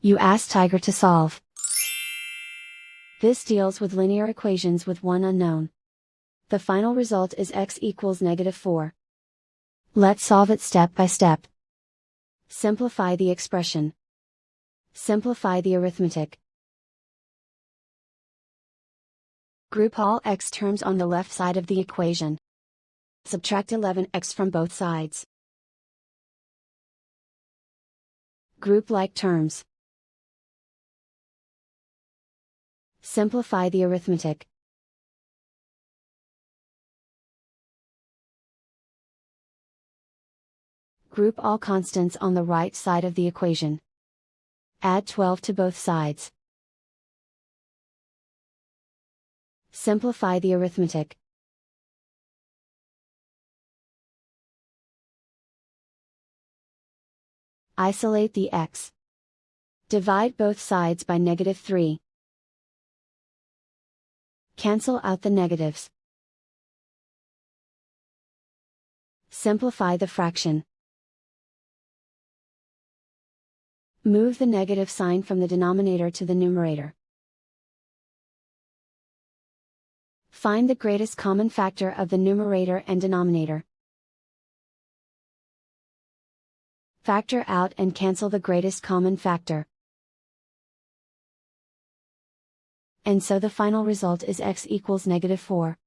You ask Tiger to solve. This deals with linear equations with one unknown. The final result is x equals -4. Let's solve it step by step. Simplify the expression. Simplify the arithmetic. Group all x terms on the left side of the equation. Subtract 11x from both sides. Group like terms. Simplify the arithmetic. Group all constants on the right side of the equation. Add 12 to both sides. Simplify the arithmetic. Isolate the x. Divide both sides by -3. Cancel out the negatives. Simplify the fraction. Move the negative sign from the denominator to the numerator. Find the greatest common factor of the numerator and denominator. Factor out and cancel the greatest common factor. And so the final result is x equals -4.